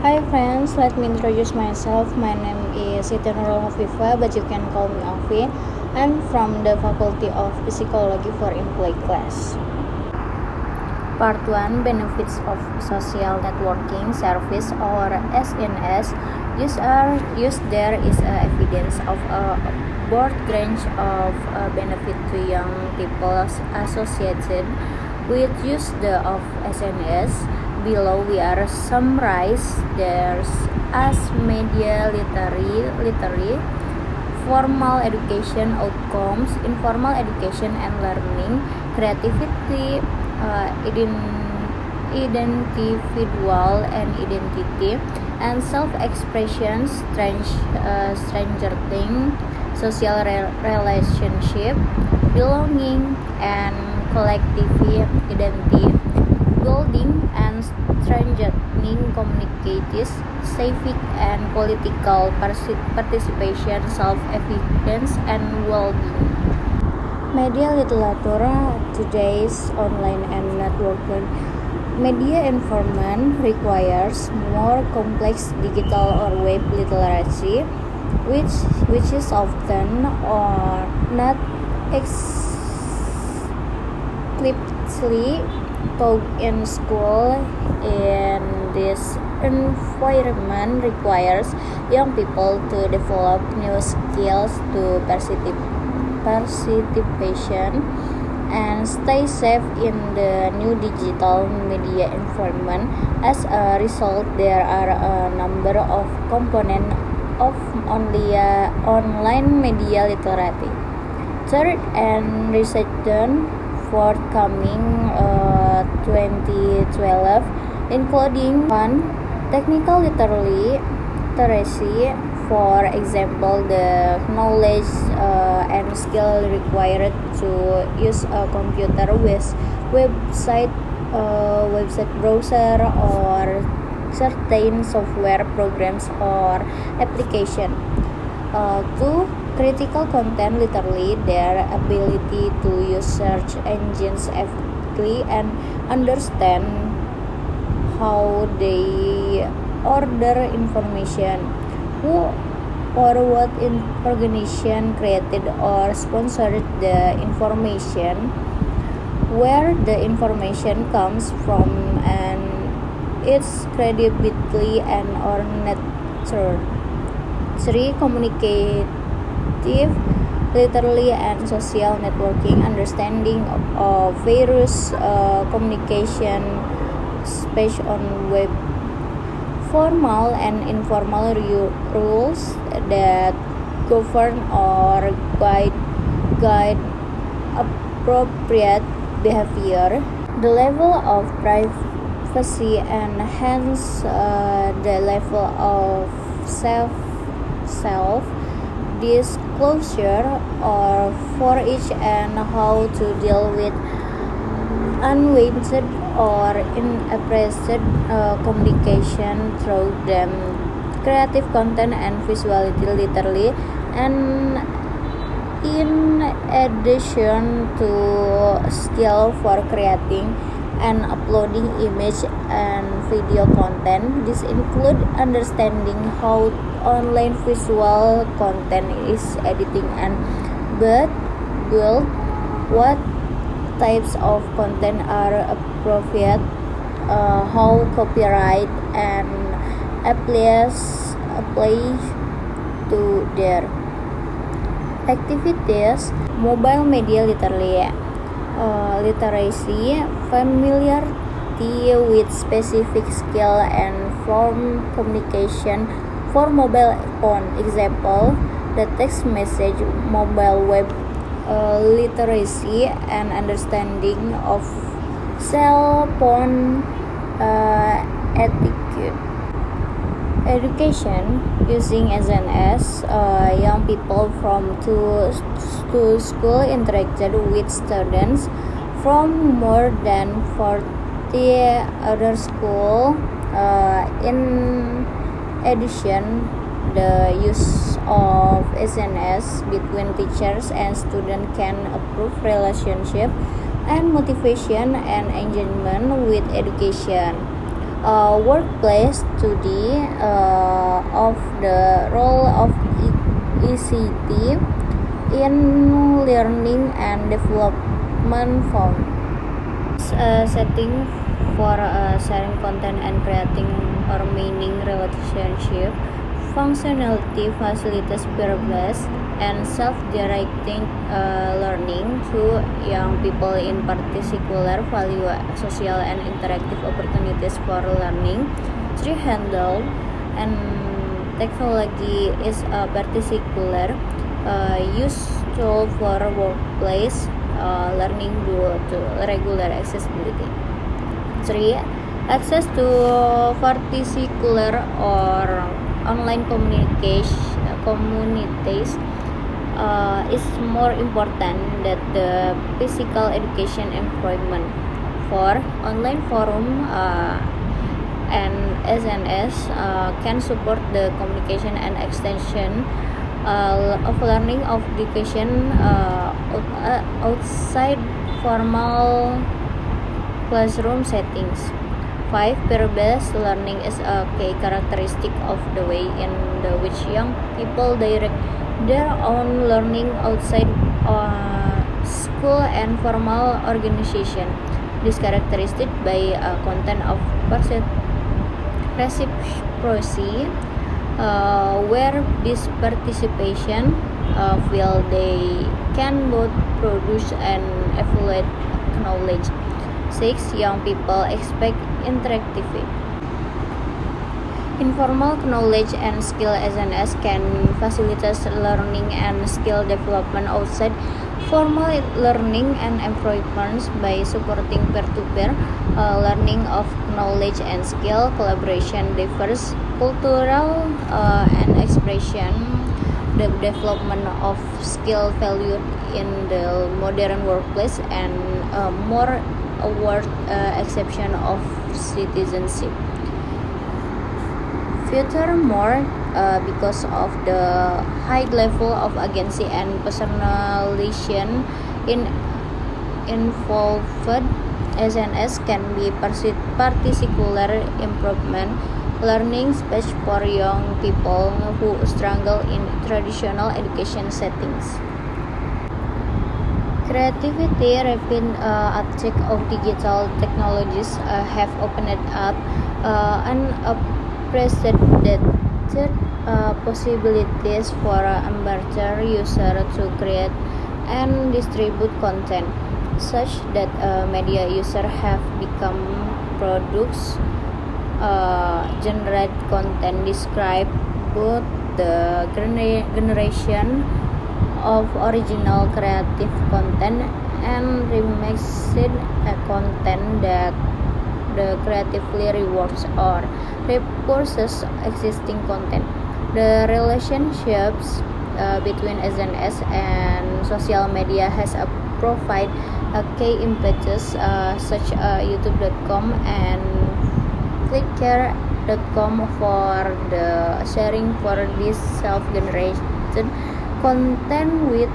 Hi friends, let me introduce myself. My name is Siti Nurul Hafifa, but you can call me Afi. I'm from the Faculty of Psychology for Employee class. Part 1, Benefits of Social Networking Service or SNS. There is evidence of a broad range of benefit to young people associated with use of SNS. Below we are summarize there's as media literacy, formal education outcomes, informal education and learning, creativity, individual and identity, and self-expression, stranger thing, social relationship, belonging, and collective identity, building and strengthening communities, civic and political participation, self-evidence, and well-being. Media literature, today's online and networking. Media information requires more complex digital or web literacy, which is often or not explicitly taught in school. In this environment requires young people to develop new skills to participation and stay safe in the new digital media environment. As a result, there are a number of components of online media literacy. Third, and research done forthcoming 2012, including 1. Technical literacy, for example, the knowledge and skill required to use a computer with website browser or certain software programs or application. 2. Critical content literacy, their ability to use search engines effectively and understand how they order information, who or what organization created or sponsored the information, where the information comes from, and its credibility and or nature. 3. Communicative literacy and social networking, understanding of various communication space on web, formal and informal rules that govern or guide appropriate behavior, the level of privacy, and hence the level of self disclosure or for each, and how to deal with unwanted or inappropriate communication through them. Creative content and visuality literacy, and in addition to skill for creating and uploading image and video content, this include understanding how online visual content is editing and built, what types of content are appropriate, how copyright and applies to their activities. Mobile media literacy, familiarity with specific skill and form communication for mobile phone, example, the text message. Mobile web literacy, and understanding of cell phone etiquette. Education, using SNS, young people from to school interacted with students from more than 40 other schools. In addition, the use of SNS between teachers and students can improve relationship and motivation and engagement with education. workplace study of the role of ICT in learning and development found setting for sharing content and creating or meaning relationship. Functionality facilitates peer-based and self-directing learning to young people in particular value social and interactive opportunities for learning. Three handle and technology is a particular use tool for workplace learning due to regular accessibility. 3. Access to particular or online communities is more important than the physical education environment. 4. Online forum and SNS can support the communication and extension of learning of education outside formal classroom settings. 5. Peer-based learning is a key characteristic of the way in which young people direct their own learning outside school and formal organization. This characteristic by content of reciprocity, where this participation feel they can both produce and evaluate knowledge. 6. Young people expect interactivity. Informal knowledge and skill SNS can facilitate learning and skill development outside formal learning and environments by supporting peer-to-peer learning of knowledge and skill, collaboration, diverse cultural and expression, the development of skill valued in the modern workplace, and more award exception of citizenship. Furthermore, because of the high level of agency and personalization involved, SNS can be particular improvement learning space for young people who struggle in traditional education settings. Creativity, rapid uptake of digital technologies have opened up unprecedented possibilities for amateur users to create and distribute content, such that media users have become products, generate content, describe both the generation of original creative content and remixed content that the creatively rewards or repurposes existing content. The relationships between SNS and social media has provide a key impetus such YouTube.com and Flickr.com for the sharing for this self-generated content with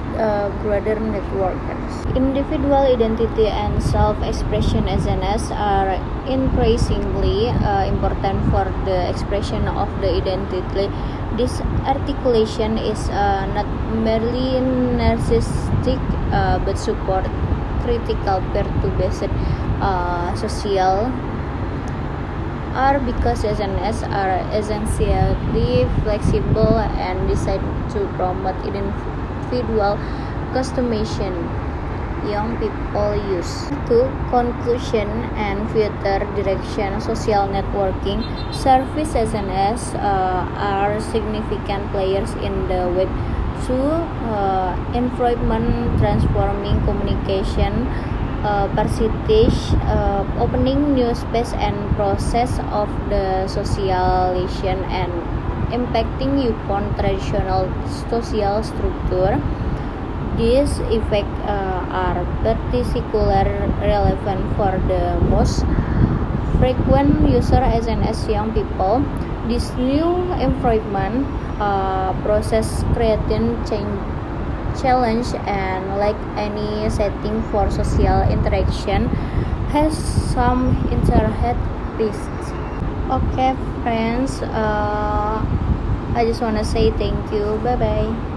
broader networkers. Individual identity and self-expression SNS are increasingly important for the expression of the identity. This articulation is not merely narcissistic but support critical peer-to-based social are because SNS are essentially flexible and designed to promote individual customization young people use. To conclusion and future direction, social networking service SNS are significant players in the Web 2 environment, transforming communication, percentage, opening new space and process of the socialization and impacting upon traditional social structure. These effects are particularly relevant for the most frequent user SNS young people. This new environment process creating challenge and like any setting for social interaction has some inherent risks. Okay, friends, I just want to say thank you. Bye bye.